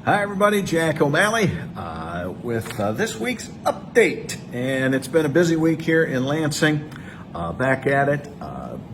Hi, everybody. Jack O'Malley with this week's update. And it's been a busy week here in Lansing. Back at it.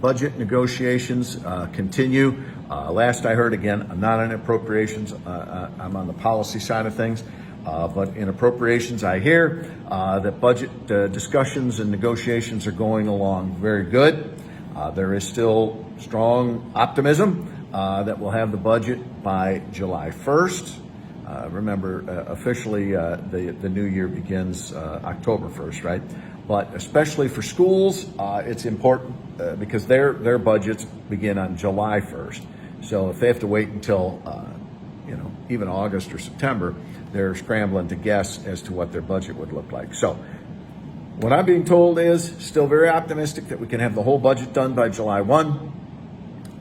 Budget negotiations continue. Last I heard, again, I'm not on appropriations. I'm on the policy side of things. But in appropriations, I hear that budget discussions and negotiations are going along very good. There is still strong optimism that we'll have the budget by July 1st. Remember, officially, the new year begins October 1st, right? But especially for schools, it's important because their budgets begin on July 1st. So if they have to wait until, even August or September, they're scrambling to guess as to what their budget would look like. So what I'm being told is still very optimistic that we can have the whole budget done by July 1.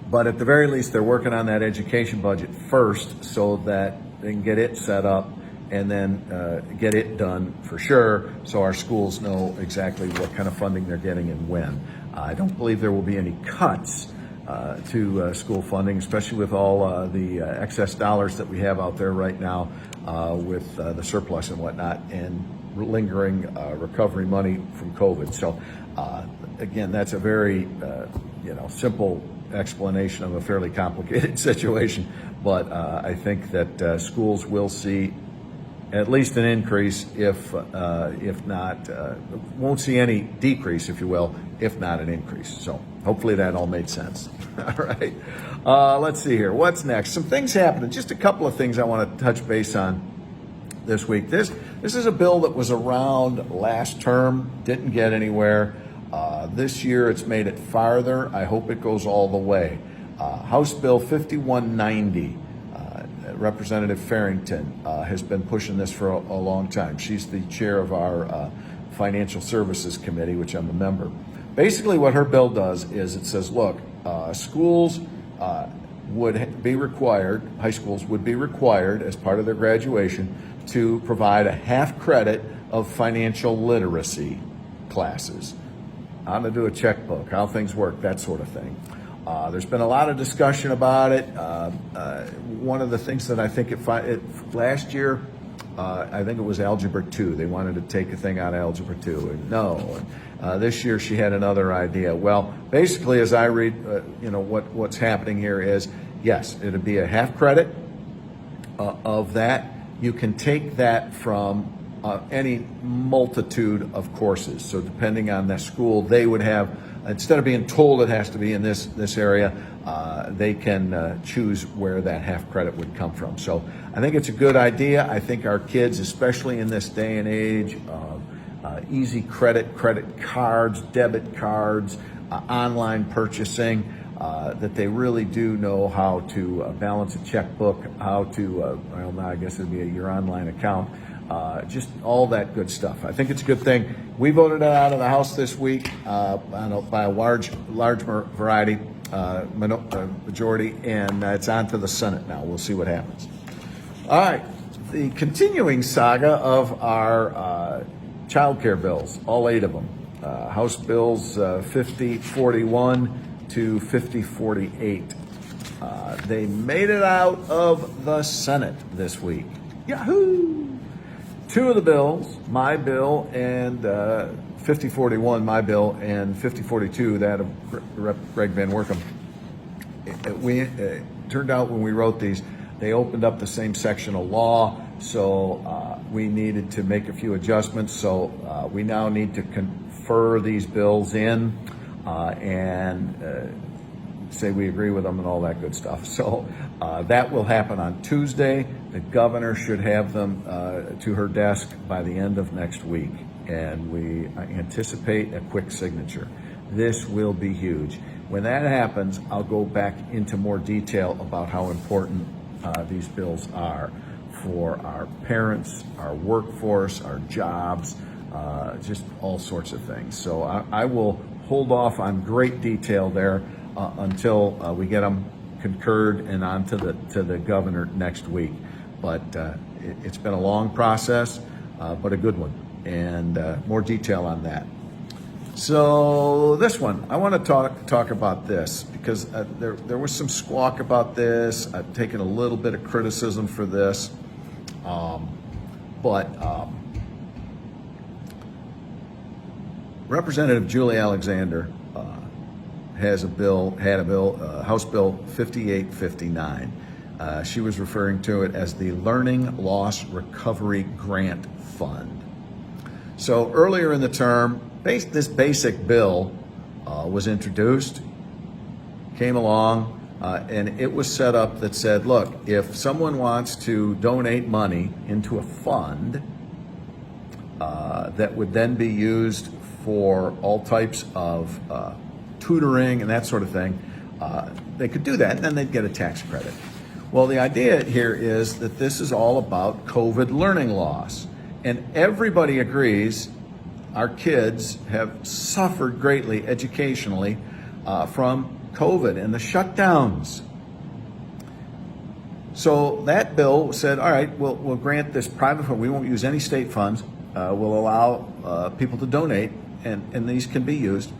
But at the very least, they're working on that education budget first so that they can get it set up and then get it done for sure so our schools know exactly what kind of funding they're getting and when. I don't believe there will be any cuts to school funding, especially with all the excess dollars that we have out there right now with the surplus and whatnot and lingering recovery money from COVID. So again, that's a very simple explanation of a fairly complicated situation, but I think that schools will see at least an increase, if not, won't see any decrease, if you will, if not an increase. So hopefully that all made sense. All right, let's see here. What's next? Some things happening. Just a couple of things I want to touch base on this week. This is a bill that was around last term, didn't get anywhere. This year it's made it farther. I hope it goes all the way. House Bill 5190, Representative Farrington has been pushing this for a long time. She's the chair of our Financial Services Committee, which I'm a member. Basically what her bill does is it says, look, schools would be required, high schools would be required as part of their graduation to provide a half credit of financial literacy classes. How to do a checkbook, how things work, that sort of thing. There's been a lot of discussion about it. One of the things that I think last year, I think it was Algebra 2. They wanted to take a thing out of Algebra 2, and no. This year she had another idea. Well, basically, as I read, what's happening here is, yes, it'd be a half credit of that. You can take that from any multitude of courses. So depending on the school, they would have, instead of being told it has to be in this area, they can choose where that half credit would come from. So I think it's a good idea. I think our kids, especially in this day and age of easy credit cards, debit cards, online purchasing, that they really do know how to balance a checkbook, how to, now I guess it'd be your online account, just all that good stuff. I think it's a good thing. We voted it out of the House this week by a large majority, and it's on to the Senate now. We'll see what happens. All right, the continuing saga of our child care bills, all 8 of them. House Bills 5041 to 5048. They made it out of the Senate this week. Yahoo! 2 of the bills, my bill and 5041, my bill, and 5042, that of Greg Van Workum. It turned out when we wrote these, they opened up the same section of law, so we needed to make a few adjustments. So we now need to confer these bills in and say we agree with them and all that good stuff. So that will happen on Tuesday. The governor should have them to her desk by the end of next week, and we anticipate a quick signature. This will be huge. When that happens, I'll go back into more detail about how important these bills are for our parents, our workforce, our jobs, just all sorts of things. So I will hold off on great detail there until we get them concurred and on to the governor next week. But it's been a long process, but a good one, and more detail on that. So this one, I want to talk about this because there was some squawk about this. I've taken a little bit of criticism for this. But Representative Julie Alexander had a bill, House Bill 5859. She was referring to it as the Learning Loss Recovery Grant Fund. So earlier in the term, this basic bill was introduced, came along, and it was set up that said, look, if someone wants to donate money into a fund that would then be used for all types of tutoring and that sort of thing, they could do that, and then they'd get a tax credit. Well, the idea here is that this is all about COVID learning loss. And everybody agrees our kids have suffered greatly educationally from COVID and the shutdowns. So that bill said, all right, we'll grant this private fund. We won't use any state funds. We'll allow people to donate, and these can be used.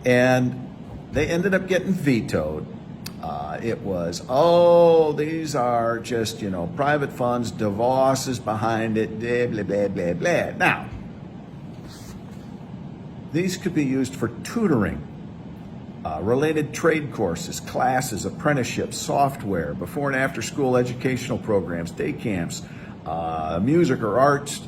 And they ended up getting vetoed. It was, these are just, private funds. DeVos is behind it, blah, blah, blah, blah, blah. Now, these could be used for tutoring, related trade courses, classes, apprenticeships, software, before and after school educational programs, day camps, music or arts,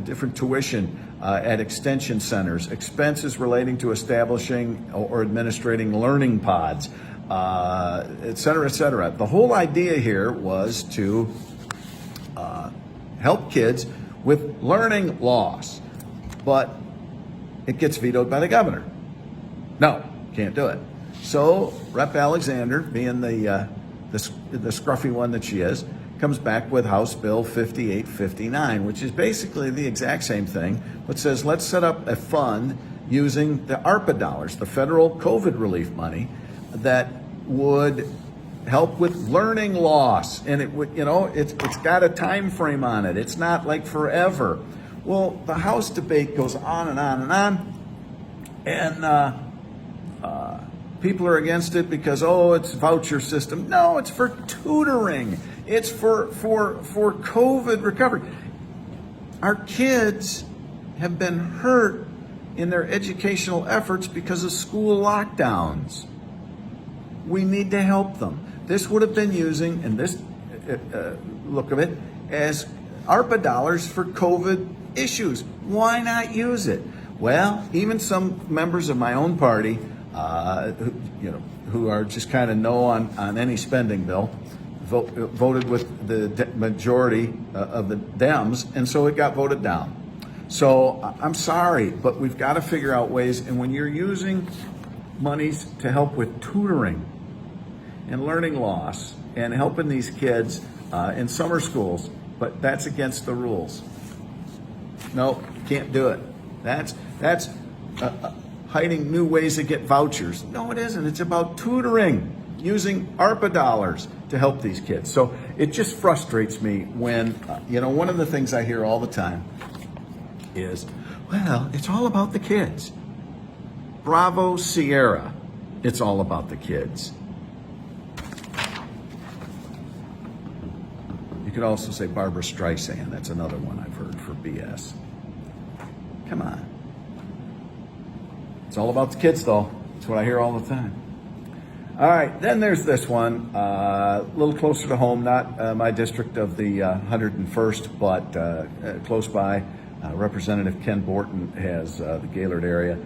different tuition at extension centers, expenses relating to establishing or administrating learning pods, et cetera, et cetera. The whole idea here was to help kids with learning loss, but it gets vetoed by the governor. No, can't do it. So Rep. Alexander, being the scruffy one that she is, comes back with House Bill 5859, which is basically the exact same thing, but says let's set up a fund using the ARPA dollars, the federal COVID relief money, that would help with learning loss. And it would, it's got a time frame on it. It's not like forever. Well, the House debate goes on and on and on, and people are against it because, it's voucher system. No, it's for tutoring. It's for COVID recovery. Our kids have been hurt in their educational efforts because of school lockdowns. We need to help them. This would have been using, in this look of it, as ARPA dollars for COVID issues. Why not use it? Well, even some members of my own party, who are just kind of no on any spending bill, voted with the majority of the Dems, and so it got voted down. So I'm sorry, but we've got to figure out ways, and when you're using monies to help with tutoring and learning loss and helping these kids in summer schools, but that's against the rules. No, can't do it. That's hiding new ways to get vouchers. No, it isn't. It's about tutoring, using ARPA dollars to help these kids. So it just frustrates me when, one of the things I hear all the time is, well, it's all about the kids. Bravo, Sierra. It's all about the kids. You could also say Barbara Streisand. That's another one I've heard for BS. Come on. It's all about the kids, though. That's what I hear all the time. All right, then there's this one, a little closer to home, not my district of the 101st, but close by. Representative Ken Borton has the Gaylord area.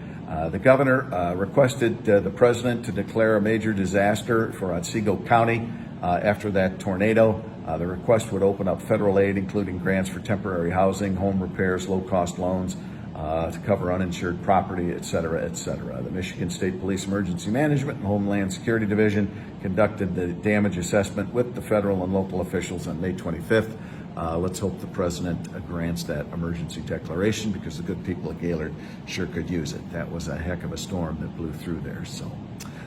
The governor requested the president to declare a major disaster for Otsego County after that tornado. The request would open up federal aid, including grants for temporary housing, home repairs, low-cost loans, to cover uninsured property, et cetera, et cetera. The Michigan State Police Emergency Management and Homeland Security Division conducted the damage assessment with the federal and local officials on May 25th. Let's hope the president grants that emergency declaration, because the good people of Gaylord sure could use it. That was a heck of a storm that blew through there. So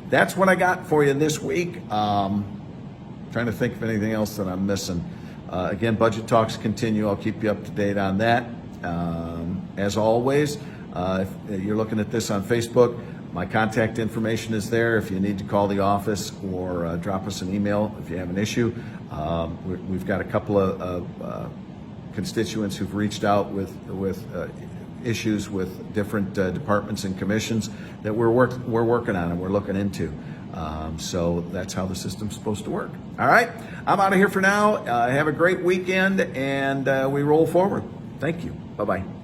that's what I got for you this week. Trying to think of anything else that I'm missing. Again, budget talks continue. I'll keep you up to date on that. As always, if you're looking at this on Facebook, my contact information is there if you need to call the office or drop us an email if you have an issue. We've got a couple of constituents who've reached out with issues with different departments and commissions that we're working on and we're looking into. So that's how the system's supposed to work. All right, I'm out of here for now. Have a great weekend, and we roll forward. Thank you. Bye-bye.